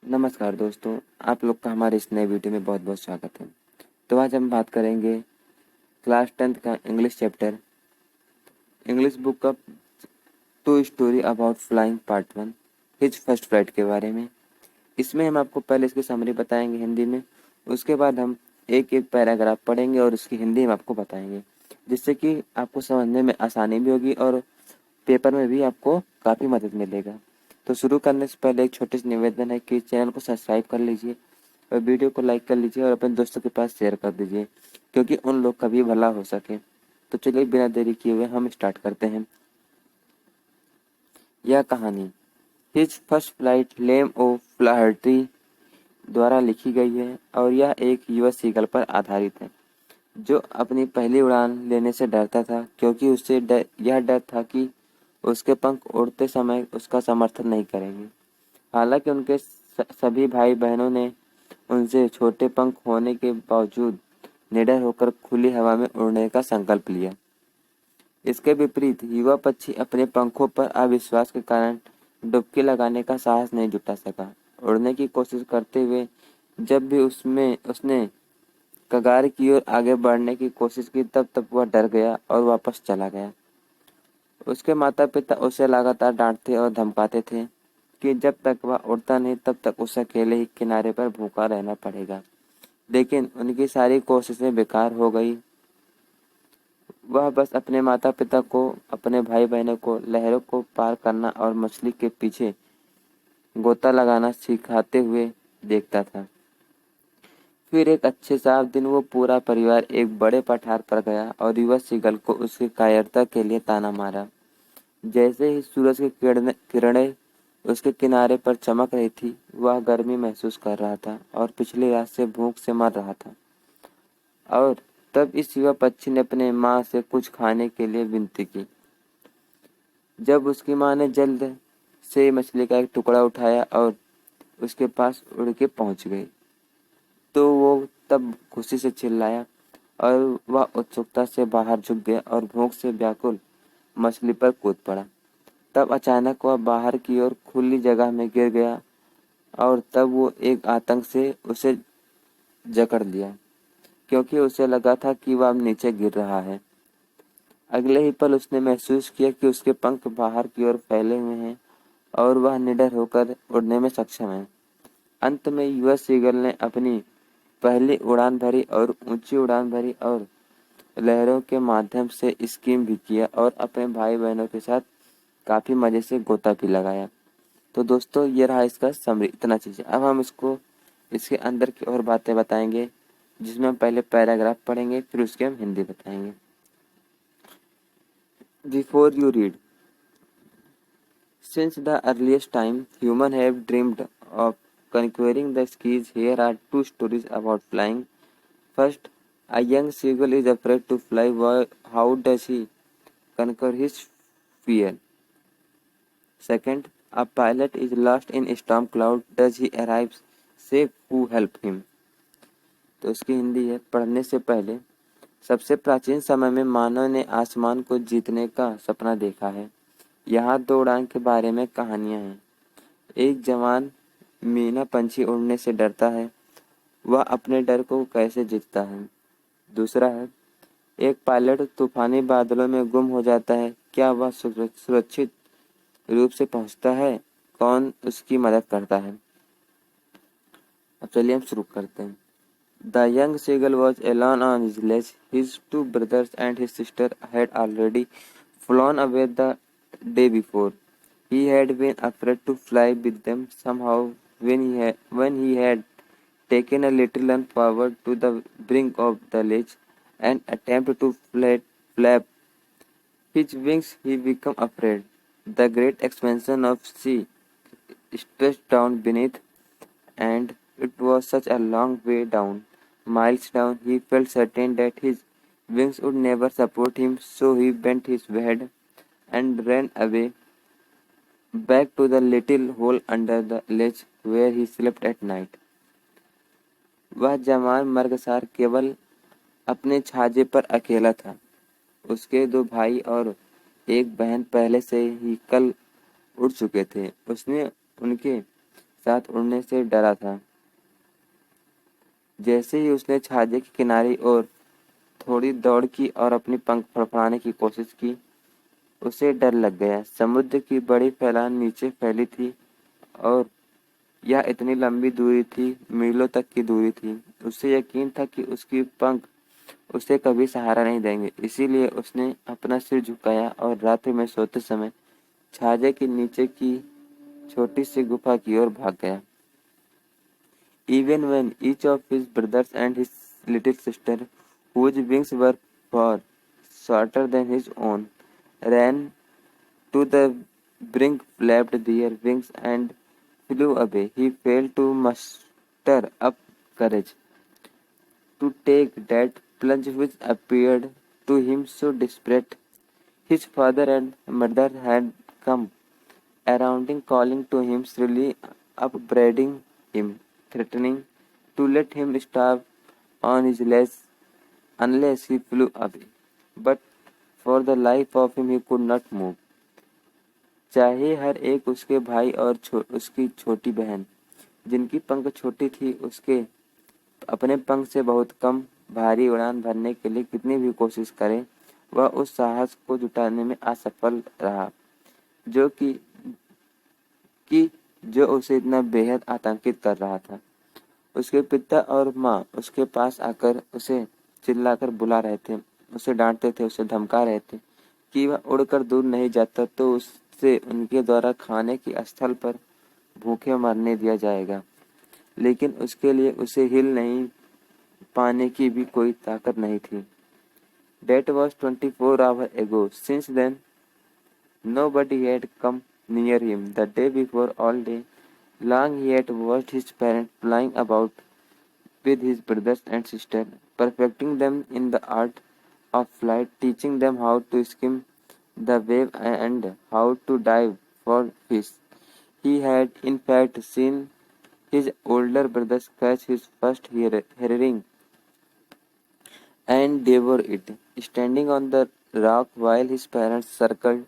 नमस्कार दोस्तों, आप लोग का हमारे इस नए वीडियो में बहुत बहुत स्वागत है। तो आज हम बात करेंगे क्लास 10th का इंग्लिश चैप्टर इंग्लिश बुक का two story about flying part 1 his first flight के बारे में। इसमें हम आपको पहले इसकी समरी बताएंगे हिंदी में, उसके बाद हम एक एक पैराग्राफ पढ़ेंगे और उसकी हिंदी में आपको बताएंगे, जिससे कि आपको समझने में आसानी भी होगी और पेपर में भी आपको काफ़ी मदद मिलेगा। तो शुरू करने से पहले एक छोटी सी निवेदन है कि चैनल को सब्सक्राइब कर लीजिए और वीडियो को लाइक कर लीजिए और अपने दोस्तों के पास शेयर कर दीजिए, क्योंकि उन लोग का भी भला हो सके। तो चलिए बिना देरी किए हुए हम स्टार्ट करते हैं। यह कहानी हिज फर्स्ट फ्लाइट लेम ओ फ्लाहर्टी द्वारा लिखी गई है और यह एक युवा सीगल पर आधारित है जो अपनी पहली उड़ान लेने से डरता था, क्योंकि उसे यह डर था कि उसके पंख उड़ते समय उसका समर्थन नहीं करेंगे। हालांकि उनके सभी भाई बहनों ने उनसे छोटे पंख होने के बावजूद निडर होकर खुली हवा में उड़ने का संकल्प लिया। इसके विपरीत युवा पक्षी अपने पंखों पर अविश्वास के कारण डुबकी लगाने का साहस नहीं जुटा सका। उड़ने की कोशिश करते हुए जब भी उसमें उसने कगार की ओर आगे बढ़ने की कोशिश की, तब तब वह डर गया और वापस चला गया। उसके माता पिता उसे लगातार डांटते और धमकाते थे कि जब तक वह उड़ता नहीं तब तक उसे अकेले ही किनारे पर भूखा रहना पड़ेगा। लेकिन उनकी सारी कोशिशें बेकार हो गई। वह बस अपने माता पिता को, अपने भाई बहनों को लहरों को पार करना और मछली के पीछे गोता लगाना सिखाते हुए देखता था। फिर एक अच्छे साफ दिन वो पूरा परिवार एक बड़े पठार पर गया और युवा सीगल को उसकी कायरता के लिए ताना मारा। जैसे ही सूरज की किरणें उसके किनारे पर चमक रही थी, वह गर्मी महसूस कर रहा था और पिछली रात से भूख से मर रहा था। और तब इस युवा पक्षी ने अपने माँ से कुछ खाने के लिए विनती की। जब उसकी माँ ने जल्द से मछली का एक टुकड़ा उठाया और उसके पास उड़ के पहुंच गई, तो वो तब खुशी से चिल्लाया और वह उत्सुकता से बाहर झुक गया और भूख से व्याकुल मछली पर कूद पड़ा। तब अचानक वह बाहर की ओर खुली जगह में गिर गया और तब वो एक आतंक से उसे जकड़ लिया, क्योंकि उसे लगा था कि वह अब नीचे गिर रहा है। अगले ही पल उसने महसूस किया कि उसके पंख बाहर की ओर फैले हुए हैं और वह निडर होकर उड़ने में सक्षम है। अंत में युवा सीगल ने अपनी पहली उड़ान भरी और ऊंची उड़ान भरी और लहरों के माध्यम से स्कीम भी किया और अपने भाई बहनों के साथ काफ़ी मज़े से गोता भी लगाया। तो दोस्तों, ये रहा इसका समरी, इतना चीज़ है। अब हम इसको इसके अंदर की और बातें बताएंगे, जिसमें हम पहले पैराग्राफ पढ़ेंगे, फिर उसके हम हिंदी बताएंगे। Before you read, since the earliest time, humans have dreamed of conquering the skies. Here are two stories about flying. First, a young seagull is afraid to fly. How does he conquer his fear? Second, a pilot is lost in a storm cloud. Does he arrive safe? Who help him? तो इसकी हिंदी है। पढ़ने से पहले, सबसे प्राचीन समय में मानव ने आसमान को जीतने का सपना देखा है। यहाँ दो उड़ान के बारे में कहानियाँ हैं। एक जवान मीना पंछी उड़ने से डरता है, वह अपने डर को कैसे जीतता है। दूसरा है, एक पायलट तूफानी बादलों में गुम हो जाता है, क्या वह सुरक्षित रूप से पहुंचता है, कौन उसकी मदद करता है। अब चलिए हम शुरू करते हैं। The young seagull was alone on his ledge. His two brothers and his sister had already flown away the day before. He had been afraid to fly with them. Somehow, when he had taken a little run forward to the brink of the ledge and attempted to flap his wings, he became afraid. The great expansion of sea stretched down beneath, and it was such a long way down. Miles down, he felt certain that his wings would never support him, so he bent his head and ran away back to the little hole under the ledge where he slept at night. वह जवान मर्गसार केवल अपने छाजे पर अकेला था। उसके दो भाई और एक बहन पहले से ही कल उड़ चुके थे। उसने उनके साथ उड़ने से डरा था। जैसे ही उसने छाजे के किनारे और थोड़ी दौड़ की और अपनी पंख फड़फड़ाने की कोशिश की, उसे डर लग गया। समुद्र की बड़ी फैलान नीचे फैली थी और यह इतनी लंबी दूरी थी, मीलों तक की दूरी थी। उसे यकीन था कि उसकी पंख उसे कभी सहारा नहीं देंगे। इसीलिए उसने अपना सिर झुकाया और रात्रि में सोते समय छाजे के नीचे की छोटी सी गुफा की ओर भाग गया। Even when each of his brothers and his little sister, whose wings were far shorter than his own, ran to the brink, flapped their wings, and flew away, he failed to muster up courage to take that plunge which appeared to him so desperate. His father and mother had come around him, calling to him shrilly, upbraiding him, threatening to let him starve on his legs unless he flew away. But for the life of him he could not move. चाहे हर एक उसके भाई और उसकी छोटी बहन, जिनकी पंख छोटी थी, उसके अपने पंख से बहुत कम भारी उड़ान भरने के लिए कितनी भी कोशिश करे, वह उस साहस को जुटाने में असफल रहा जो कि जो उसे इतना बेहद आतंकित कर रहा था। उसके पिता और माँ उसके पास आकर उसे चिल्लाकर बुला रहे थे, उसे डांटते थे, उसे धमका रहे थे कि वह उड़कर दूर नहीं जाता तो उससे उनके द्वारा खाने के स्थल पर भूखे मरने दिया जाएगा। लेकिन उसके लिए उसे हिल नहीं पाने की भी कोई ताकत नहीं थी। That was 24 hours ago. Since then, nobody had come near him. The day before, all day long he had watched his parents flying about with his brothers and sisters, perfecting them in the art of flight, teaching them how to skim the wave and how to dive for fish. He had, in fact, seen his older brothers catch his first herring and devour it, standing on the rock while his parents circled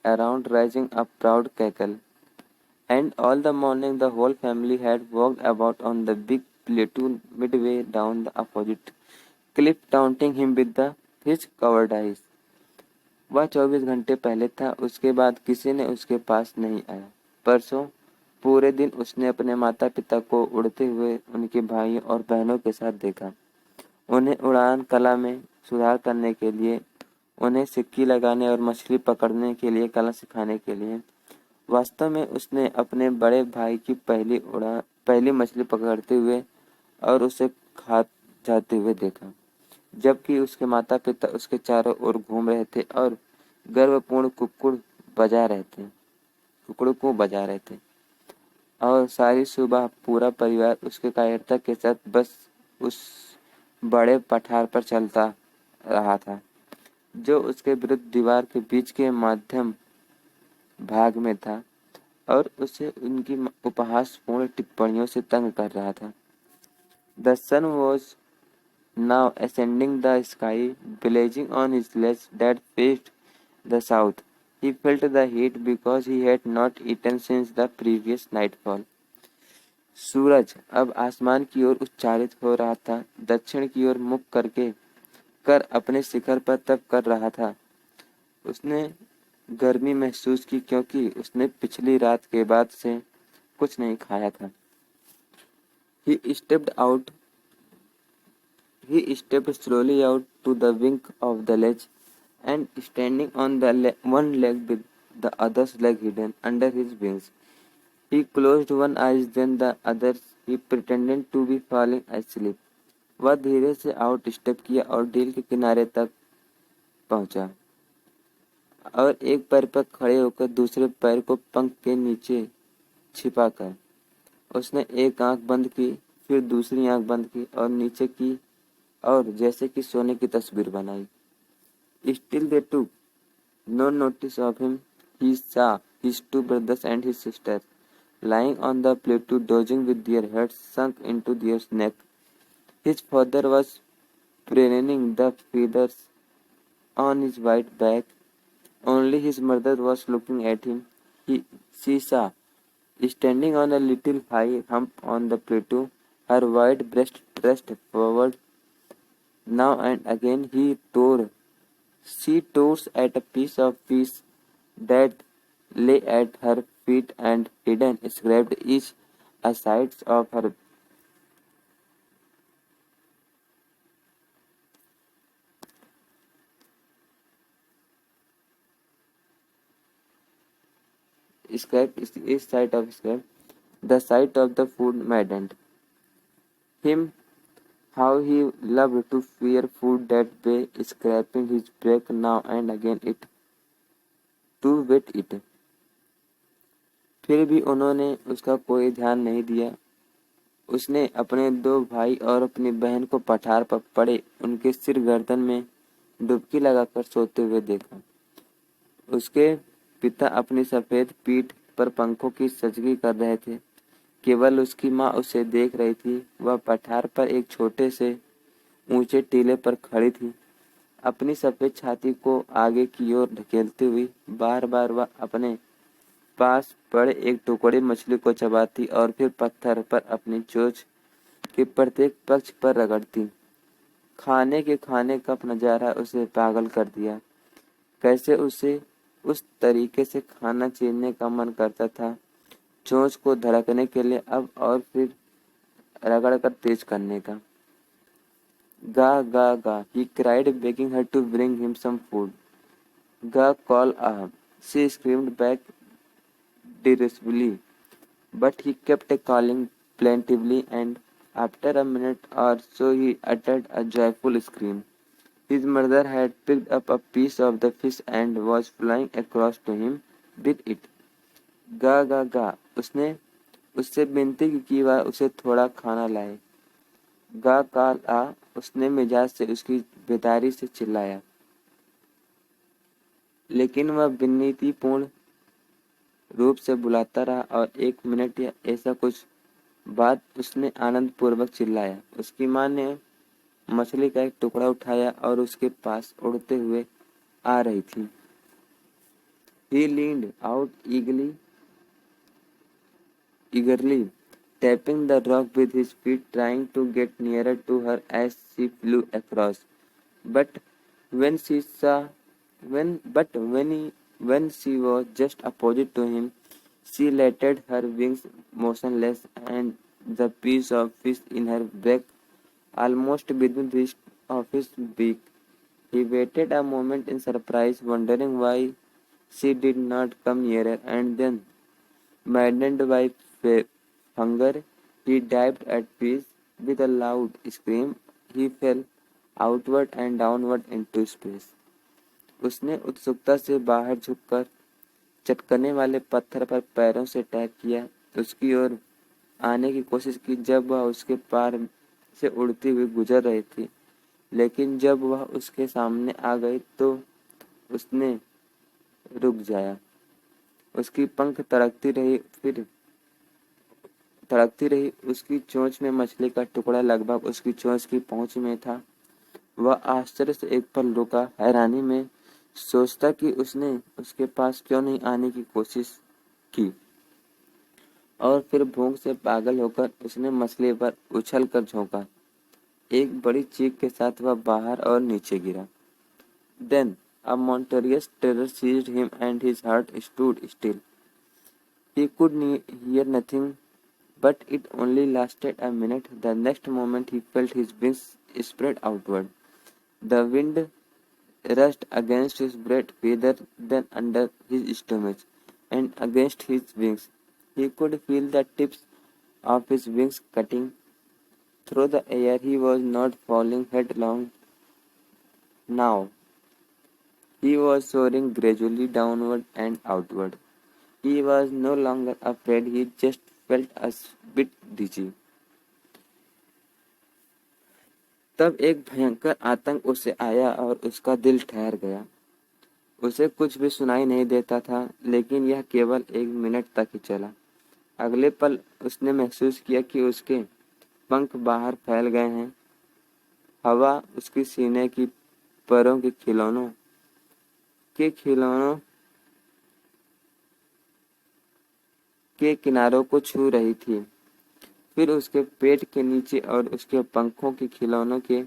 around, raising a proud cackle. And all the morning the whole family had walked about on the big plateau midway down the opposite cliff, taunting him with the his cowardice. वह 24 घंटे पहले था, उसके बाद किसी ने उसके पास नहीं आया। परसों पूरे दिन उसने अपने माता पिता को उड़ते हुए उनके भाइयों और बहनों के साथ देखा, उन्हें उड़ान कला में सुधार करने के लिए, उन्हें सिक्की लगाने और मछली पकड़ने के लिए कला सिखाने के लिए। वास्तव में उसने अपने बड़े भाई की पहली मछली पकड़ते हुए और उसे खा जाते हुए देखा, जबकि उसके माता पिता उसके चारों ओर घूम रहे थे और गर्वपूर्ण कुकड़ों को बजा रहे थे। और सारी सुबह पूरा परिवार उसके कायरता के साथ बस उस बड़े पठार पर चलता रहा था जो उसके विरुद्ध दीवार के बीच के मध्यम भाग में था और उसे उनकी उपहासपूर्ण टिप्पणियों से तंग कर रहा था। The sun was now ascending the sky, blazing on his legs that faced the south. He felt the heat because he had not eaten since the previous nightfall. सूरज अब आसमान की ओर उच्चारित हो रहा था, दक्षिण की ओर मुख कर अपने शिखर पर तप कर रहा था। उसने गर्मी महसूस की क्योंकि उसने पिछली रात के बाद से कुछ नहीं खाया था। He stepped out He stepped slowly out to the wing of the ledge, and standing on the one leg with the other's leg hidden under his wings, he closed one eye, then the other. He pretended to be falling asleep. वह धीरे से out step किया और deal के किनारे तक पहुंचा और एक पैर पर खड़े होकर दूसरे पैर को पंख के नीचे छिपाकर उसने एक आंख बंद की, फिर दूसरी आंख बंद की और नीचे की और जैसे कि सोने की तस्वीर बनाई। Still they took no notice of him. He saw his two brothers and his sister lying on the plateau, dozing with their heads sunk into their neck. His father was preening the feathers on his white back. Only his mother was looking at him. She saw Standing on a little high hump on the plateau, her wide breast thrust forward. Now and again she tore at a piece of fish that lay at her feet and hidden, scraped each a sides of her each side of scrap. The sight of the food maddened him. How he loved to fear food that way, scraping his back now and again it to wet it. फिर भी उन्होंने उसका कोई ध्यान नहीं दिया। उसने अपने दो भाई और अपनी बहन को पठार पर पड़े उनके सिर गर्दन में डुबकी लगाकर सोते हुए देखा। उसके पिता अपनी सफेद पीठ पर पंखों की सजगी कर रहे थे। केवल उसकी माँ उसे देख रही थी। वह पठार पर एक छोटे से ऊंचे टीले पर खड़ी थी, अपनी सफेद छाती को आगे की ओर ढकेलती हुई। बार बार वह अपने पास पड़े एक टुकड़ी मछली को चबाती और फिर पत्थर पर अपनी चोंच के प्रत्येक पक्ष पर रगड़ती। खाने का नजारा उसे पागल कर दिया। कैसे उसे उस तरीके से खाना चीरने का मन करता था, चोंच को धड़कने के लिए अब और फिर रगड़ कर तेज करने का। गा गा गा, he cried, begging her to bring him some food. Ga call ahab, she screamed back derisively, but he kept calling plaintively, and after a minute or so he uttered a joyful scream. His mother had picked up a piece of the fish and was flying across to him with it. गा गा गा, उसने उससे विनती की कि वह उसे थोड़ा खाना लाए। गा काल आ, उसने मिजाज से उसकी बेदारी से चिल्लाया, लेकिन वह विनीतिपूर्ण रूप से बुलाता रहा और 1 मिनट या ऐसा कुछ बाद उसने आनंद पूर्वक चिल्लाया। उसकी माँ ने मछली का एक टुकड़ा उठाया और उसके पास उड़ते हुए आ रही थी। He leaned out eagerly, tapping the rock with his feet, trying to get nearer to her as she flew across. But when she saw, when she was just opposite to him, she let her wings motionless, and the piece of fish in her back almost within reach of his beak. He waited a moment in surprise, wondering why she did not come nearer, and then, maddened by hunger, he dived at peace. With a loud scream, he fell outward and downward into space. उसने उत्सुकता से बाहर झुककर चटकने वाले पत्थर पर पैरों से टैप किया, उसकी ओर आने की कोशिश की जब वह उसके पार से उड़ती हुई गुजर रही थी, लेकिन जब वह उसके सामने आ गई तो उसने रुक जाया। उसकी पंख तड़कती रही। उसकी चोंच में मछली का टुकड़ा लगभग उसकी चोंच की पहुंच में था। वह आश्चर्य से एक पल रुका, हैरानी में सोचता कि उसने उसके पास क्यों नहीं आने की कोशिश की, और फिर भूख से पागल होकर उसने मछली पर उछल कर झोंका। एक बड़ी चीख के साथ वह बाहर और नीचे गिरा। Then a monstrous terror seized him and his heart stood still. He could hear nothing, but it only lasted a minute. The next moment he felt his wings spread outward. The wind rushed against his breast feather, then under his stomach, and against his wings. He could feel the tips of his wings cutting through the air. He was not falling headlong now. He was soaring gradually downward and outward. He was no longer afraid, he just felt a bit dizzy. तब एक भयंकर आतंक उसे आया और उसका दिल ठहर गया। उसे कुछ भी सुनाई नहीं देता था, लेकिन यह केवल 1 मिनट तक ही चला। अगले पल उसने महसूस किया कि उसके पंख बाहर फैल गए हैं। हवा उसकी सीने की परों के खिलौनों के किनारों को छू रही थी, फिर उसके पेट के नीचे और उसके पंखों के खिलौनों के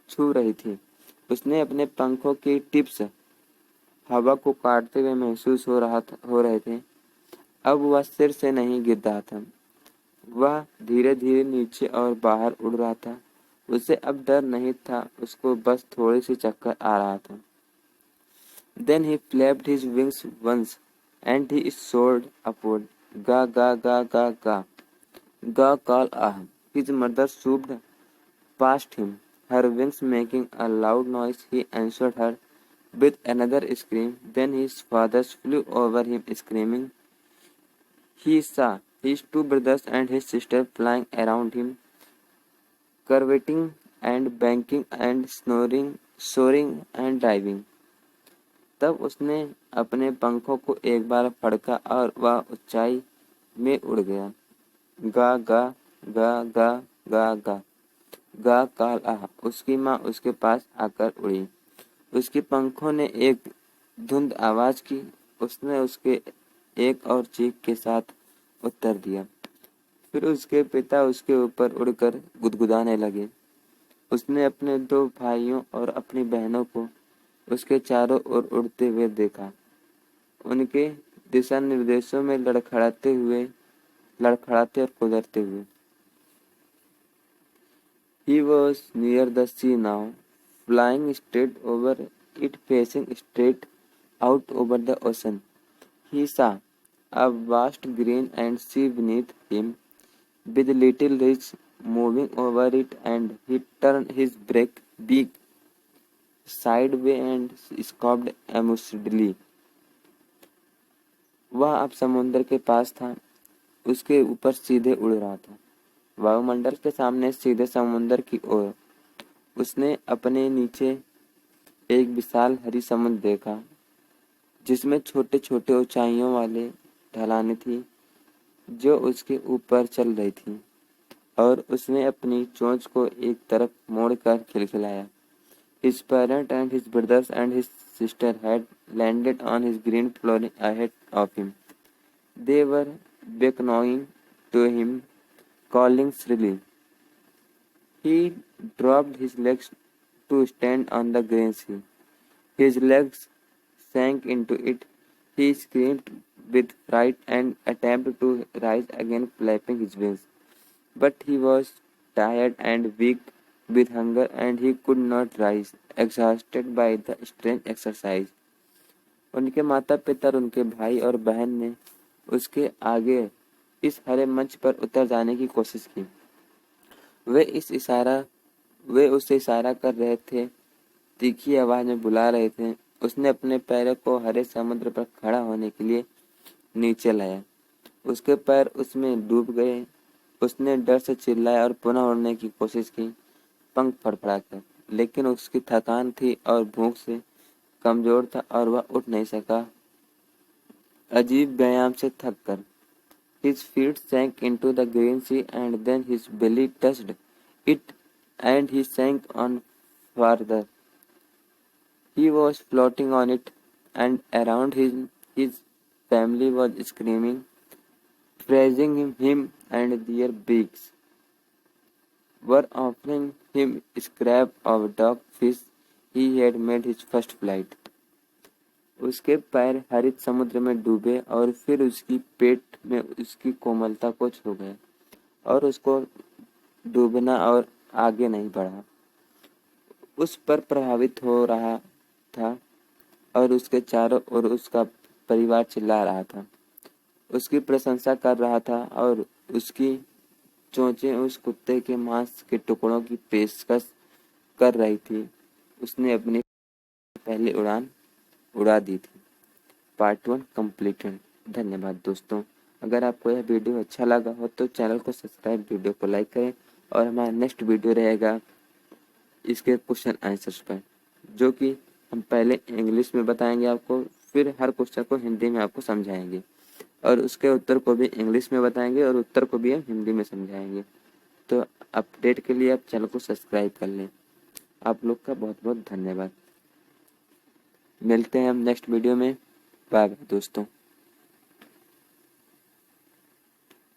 छू रही थी। उसने अपने पंखों की टिप्स हवा को काटते हुए महसूस हो रहे थे। अब वह सिर से नहीं गिर रहा था, वह धीरे धीरे नीचे और बाहर उड़ रहा था। उसे अब डर नहीं था, उसको बस थोड़ी सी चक्कर आ रहा था। Then he flapped his wings once, and he soared upward. Ga ga ga ga ga. Ga call ah. His mother swooped past him, her wings making a loud noise. He answered her with another scream. Then his father flew over him, screaming. He saw his two brothers and his sister flying around him, curveting and banking and snoring, soaring and diving. तब उसने अपने पंखों को एक बार फड़का और वह ऊंचाई में उड़ गया। गा गा गा गा गा गा गा काल आह। उसकी माँ उसके पास आकर उड़ी। उसके पंखों ने एक धुंध आवाज की। उसने उसके एक और चीख के साथ उत्तर दिया। फिर उसके पिता उसके ऊपर उड़कर गुदगुदाने लगे। उसने अपने दो भाइयों और अपनी बहनों को उसके चारों ओर उड़ते हुए देखा, उनके दिशा निर्देशों में लड़खड़ाते और गुजरते हुए। He was near the sea now, flying straight over it, facing straight out over the ocean. He saw a vast green and sea beneath him, with little ridges moving over it, and he turned his beak sideways and scoffed amusedly. वह अब समुद्र के पास था, उसके ऊपर सीधे उड़ रहा था, वायुमंडल के सामने सीधे समुद्र की ओर। उसने अपने नीचे एक विशाल हरी समुद्र देखा, जिसमें छोटे छोटे ऊंचाइयों वाले ढलानें थी जो उसके ऊपर चल रही थी, और उसने अपनी चोंच को एक तरफ मोड़कर खिलखिलाया। His parents and his brothers and his sister had landed on his green flooring ahead of him. They were beckoning to him, calling shrilly. He dropped his legs to stand on the green sea. His legs sank into it. He screamed with fright and attempted to rise again, flapping his wings. But he was tired and weak with hunger, and he could not rise, exhausted by the strange exercise. उनके माता पिता और उनके भाई और बहन ने उसके आगे इस हरे मंच पर उतर जाने की कोशिश की। वे उसे इशारा कर रहे थे, तीखी आवाज में बुला रहे थे। उसने अपने पैरों को हरे समुद्र पर खड़ा होने के लिए नीचे लाया। उसके पैर उसमें डूब गए। उसने डर से चिल्लाया और पुनः उड़ने की कोशिश की, पंख फड़फड़ाकर, लेकिन उसकी थकान थी और भूख से कमजोर था और वह उठ नहीं सका। अजीब व्यायाम से थक कर his feet sank into the green sea, and then his belly touched it, and he sank on farther. He was floating on it, and around his family was screaming, praising him, and their beaks were offering him scrap of dog fish he had made his first flight. उसके पैर हरित समुद्र में डूबे और फिर उसकी पेट में उसकी कोमलता को छू गए और उसको डूबना और आगे नहीं बढ़ा। उस पर प्रभावित हो रहा था और उसके चारों ओर उसका परिवार चिल्ला रहा था, उसकी प्रशंसा कर रहा था और उसकी चोंचें उस कुत्ते के मांस के टुकड़ों की पेशकश कर रही थी। उसने अपनी पहली उड़ान उड़ा दी थी। Part 1 completed. धन्यवाद दोस्तों। अगर आपको यह वीडियो अच्छा लगा हो तो चैनल को सब्सक्राइब, वीडियो को लाइक करें, और हमारा नेक्स्ट वीडियो रहेगा इसके क्वेश्चन आंसर्स पर, जो कि हम पहले इंग्लिश में बताएंगे आपको, फिर हर क्वेश्चन को हिंदी में आपको समझाएंगे, और उसके उत्तर को भी इंग्लिश में बताएंगे और उत्तर को भी हम हिंदी में समझाएंगे। तो अपडेट के लिए आप चैनल को सब्सक्राइब कर लें। आप लोग का बहुत बहुत धन्यवाद। मिलते हैं हम नेक्स्ट वीडियो में। बाय बाय दोस्तों।